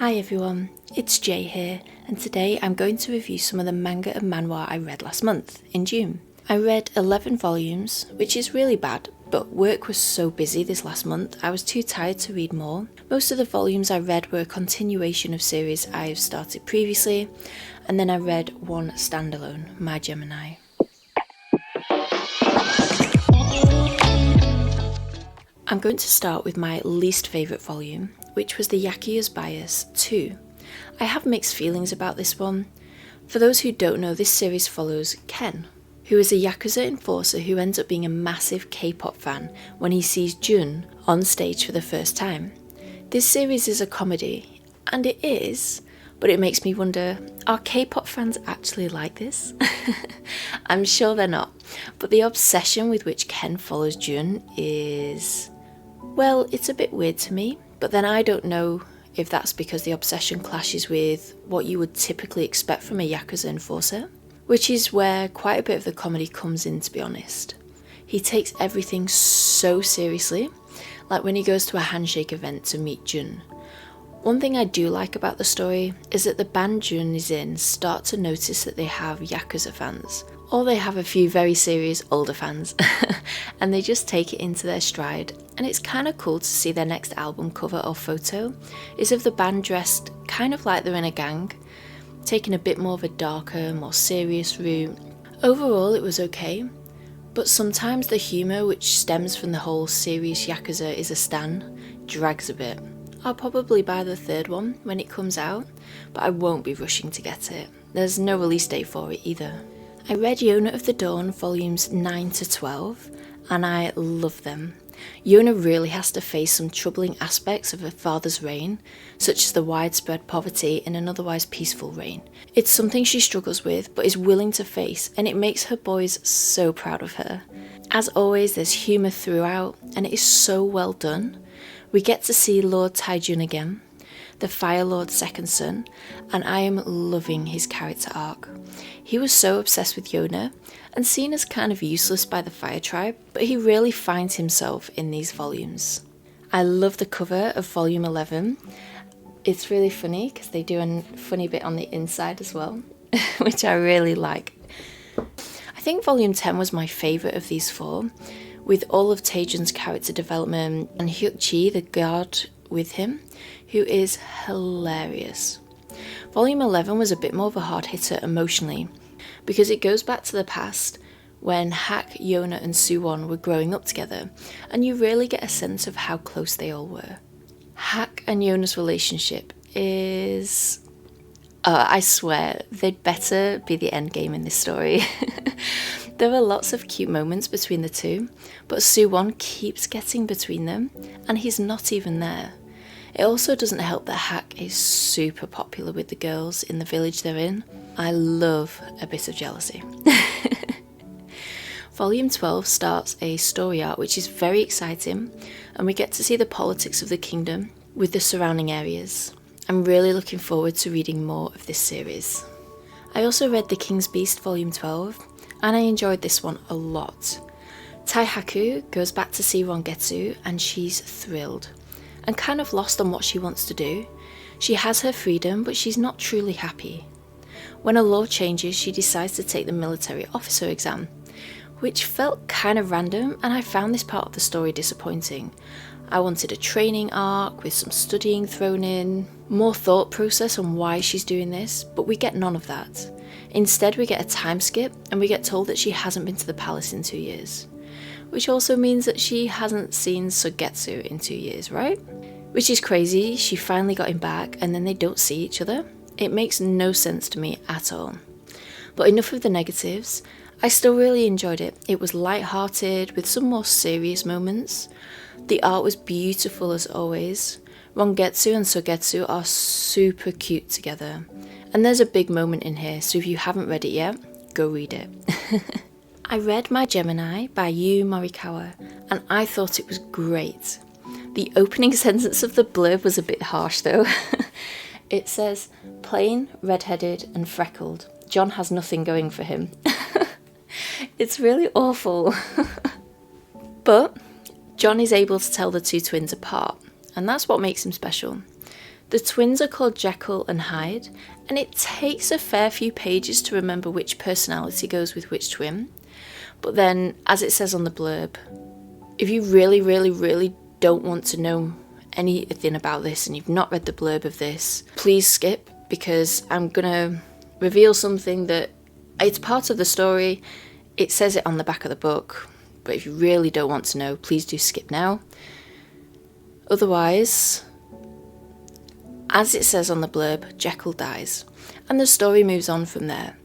Hi everyone, it's Jay here, and today I'm going to review some of the manga and manhwa I read last month, in June. I read 11 volumes, which is really bad, but work was so busy this last month I was too tired to read more. Most of the volumes I read were a continuation of series I have started previously, and then I read one standalone, My Gemini. I'm going to start with my least favourite volume, which was the Yakuza's Bias 2. I have mixed feelings about this one. For those who don't know, this series follows Ken, who is a Yakuza enforcer who ends up being a massive K-pop fan when he sees Jun on stage for the first time. This series is a comedy, and it is, but it makes me wonder, are K-pop fans actually like this? I'm sure they're not, but the obsession with which Ken follows Jun is... well, it's a bit weird to me, but then I don't know if that's because the obsession clashes with what you would typically expect from a Yakuza enforcer, which is where quite a bit of the comedy comes in, to be honest. He takes everything so seriously, like when he goes to a handshake event to meet Jun. One thing I do like about the story is that the band Jun is in start to notice that they have Yakuza fans, or they have a few very serious older fans, and they just take it into their stride. And it's kind of cool to see their next album cover or photo is of the band dressed kind of like they're in a gang, taking a bit more of a darker, more serious route. Overall it was okay, but sometimes the humour which stems from the whole serious Yakuza is a stan drags a bit. I'll probably buy the third one when it comes out, but I won't be rushing to get it. There's no release date for it either. I read Yona of the Dawn volumes 9 to 12, and I love them. Yona really has to face some troubling aspects of her father's reign, such as the widespread poverty in an otherwise peaceful reign. It's something she struggles with, but is willing to face, and it makes her boys so proud of her. As always, there's humour throughout, and it is so well done. We get to see Lord Taijun again, the Fire Lord's second son, and I am loving his character arc. He was so obsessed with Yona, and seen as kind of useless by the Fire Tribe, but he really finds himself in these volumes. I love the cover of volume 11. It's really funny because they do a funny bit on the inside as well, which I really like. I think volume 10 was my favourite of these four, with all of Taejun's character development and Hyuk-ji, the guard with him, who is hilarious. Volume 11 was a bit more of a hard hitter emotionally, because it goes back to the past when Hak, Yona and Suwon were growing up together, and you really get a sense of how close they all were. Hak and Yona's relationship is... I swear, they'd better be the endgame in this story. There are lots of cute moments between the two, but Suwon keeps getting between them, and he's not even there. It also doesn't help that Hak is super popular with the girls in the village they're in. I love a bit of jealousy. Volume 12 starts a story arc which is very exciting, and we get to see the politics of the kingdom with the surrounding areas. I'm really looking forward to reading more of this series. I also read The King's Beast Volume 12, and I enjoyed this one a lot. Taihaku goes back to see Rongetsu, and she's thrilled, and kind of lost on what she wants to do. She has her freedom, but she's not truly happy. When her law changes, she decides to take the military officer exam, which felt kind of random, and I found this part of the story disappointing. I wanted a training arc with some studying thrown in, more thought process on why she's doing this, but we get none of that. Instead, we get a time skip, and we get told that she hasn't been to the palace in 2 years. Which also means that she hasn't seen Sugetsu in 2 years, right? Which is crazy. She finally got him back, and then they don't see each other. It makes no sense to me at all. But enough of the negatives. I still really enjoyed it. It was light-hearted with some more serious moments. The art was beautiful as always. Rongetsu and Sugetsu are super cute together. And there's a big moment in here, so if you haven't read it yet, go read it. I read My Gemini by Yu Morikawa, and I thought it was great. The opening sentence of the blurb was a bit harsh though. It says, plain, red-headed and freckled. John has nothing going for him. It's really awful. But John is able to tell the two twins apart, and that's what makes him special. The twins are called Jekyll and Hyde, and it takes a fair few pages to remember which personality goes with which twin. But then, as it says on the blurb, if you really don't want to know anything about this and you've not read the blurb of this, please skip, because I'm gonna reveal something that it's part of the story. It says it on the back of the book, but if you really don't want to know, please do skip now. Otherwise, as it says on the blurb, Jekyll dies, and the story moves on from there.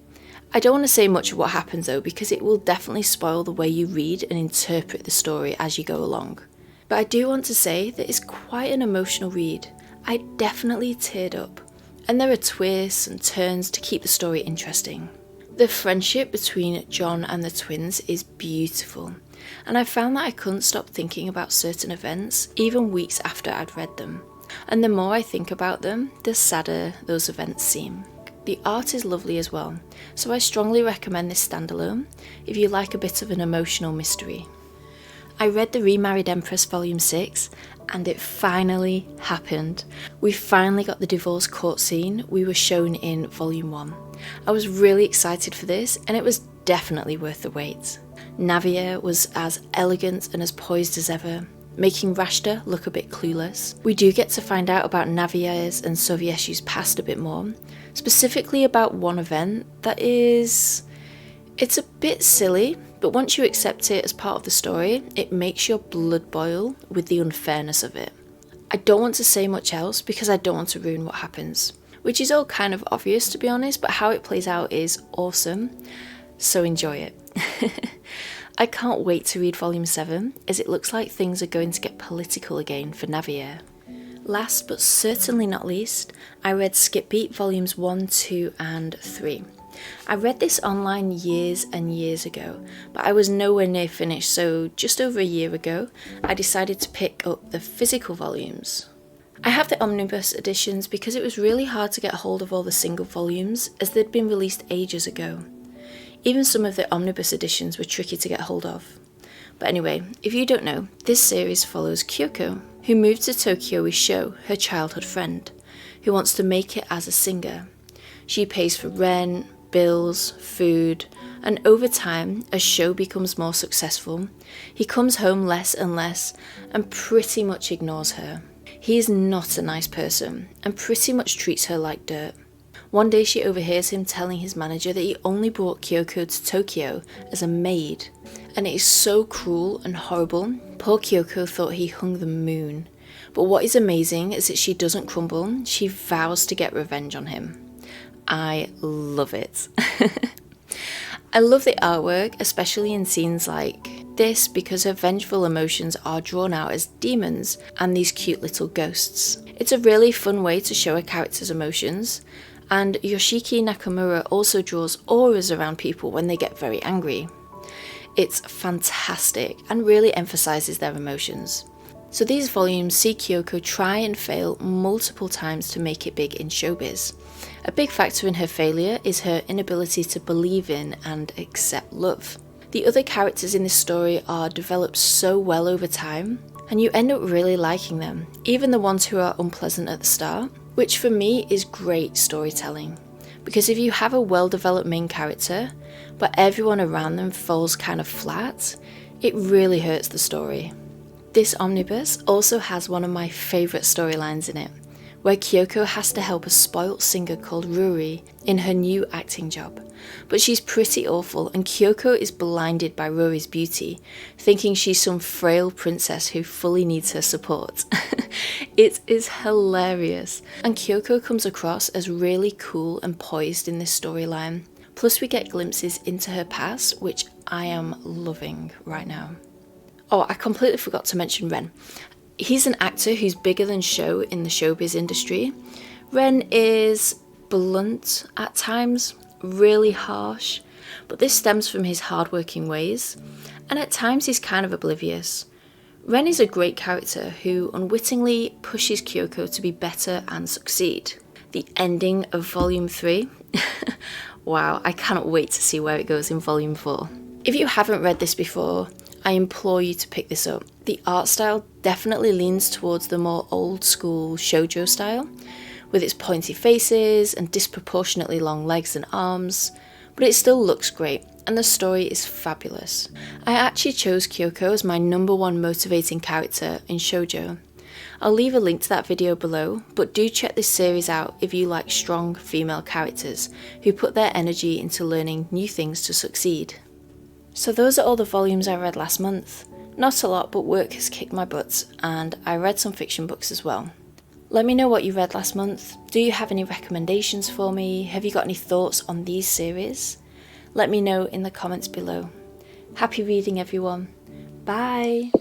I don't want to say much of what happens though, because it will definitely spoil the way you read and interpret the story as you go along. But I do want to say that it's quite an emotional read. I definitely teared up, and there are twists and turns to keep the story interesting. The friendship between John and the twins is beautiful, and I found that I couldn't stop thinking about certain events, even weeks after I'd read them. And the more I think about them, the sadder those events seem. The art is lovely as well, so I strongly recommend this standalone if you like a bit of an emotional mystery. I read the Remarried Empress Volume 6, and it finally happened. We finally got the divorce court scene we were shown in Volume 1. I was really excited for this, and it was definitely worth the wait. Navia was as elegant and as poised as ever, making Rashta look a bit clueless. We do get to find out about Navia's and Sovieshu's past a bit more, specifically about one event that it's a bit silly, but once you accept it as part of the story, it makes your blood boil with the unfairness of it. I don't want to say much else because I don't want to ruin what happens, which is all kind of obvious to be honest, but how it plays out is awesome, so enjoy it. I can't wait to read Volume 7, as it looks like things are going to get political again for Navia. Last but certainly not least, I read Skipbeat Volumes 1, 2 and 3. I read this online years and years ago, but I was nowhere near finished, so just over a year ago, I decided to pick up the physical volumes. I have the omnibus editions because it was really hard to get hold of all the single volumes, as they'd been released ages ago. Even some of the omnibus editions were tricky to get hold of. But anyway, if you don't know, this series follows Kyoko, who moved to Tokyo with Sho, her childhood friend, who wants to make it as a singer. She pays for rent, bills, food, and over time, as Sho becomes more successful, he comes home less and less and pretty much ignores her. He is not a nice person and pretty much treats her like dirt. One day she overhears him telling his manager that he only brought Kyoko to Tokyo as a maid, and it is so cruel and horrible. Poor Kyoko thought he hung the moon, but what is amazing is that she doesn't crumble, she vows to get revenge on him. I love it. I love the artwork, especially in scenes like this, because her vengeful emotions are drawn out as demons and these cute little ghosts. It's a really fun way to show a character's emotions, and Yoshiki Nakamura also draws auras around people when they get very angry. It's fantastic and really emphasises their emotions. So these volumes see Kyoko try and fail multiple times to make it big in showbiz. A big factor in her failure is her inability to believe in and accept love. The other characters in this story are developed so well over time, and you end up really liking them, even the ones who are unpleasant at the start, which for me is great storytelling. Because if you have a well-developed main character, but everyone around them falls kind of flat, it really hurts the story. This omnibus also has one of my favourite storylines in it, where Kyoko has to help a spoilt singer called Ruri in her new acting job. But she's pretty awful, and Kyoko is blinded by Ruri's beauty, thinking she's some frail princess who fully needs her support. It is hilarious, and Kyoko comes across as really cool and poised in this storyline. Plus we get glimpses into her past, which I am loving right now. Oh, I completely forgot to mention Ren. He's an actor who's bigger than Sho in the showbiz industry. Ren is blunt at times, really harsh, but this stems from his hardworking ways, and at times he's kind of oblivious. Ren is a great character who unwittingly pushes Kyoko to be better and succeed. The ending of Volume 3, wow, I cannot wait to see where it goes in Volume 4. If you haven't read this before, I implore you to pick this up. The art style definitely leans towards the more old school shoujo style, with its pointy faces and disproportionately long legs and arms, but it still looks great, and the story is fabulous. I actually chose Kyoko as my #1 motivating character in shoujo. I'll leave a link to that video below, but do check this series out if you like strong female characters who put their energy into learning new things to succeed. So those are all the volumes I read last month. Not a lot, but work has kicked my butt, and I read some fiction books as well. Let me know what you read last month. Do you have any recommendations for me? Have you got any thoughts on these series? Let me know in the comments below. Happy reading, everyone. Bye!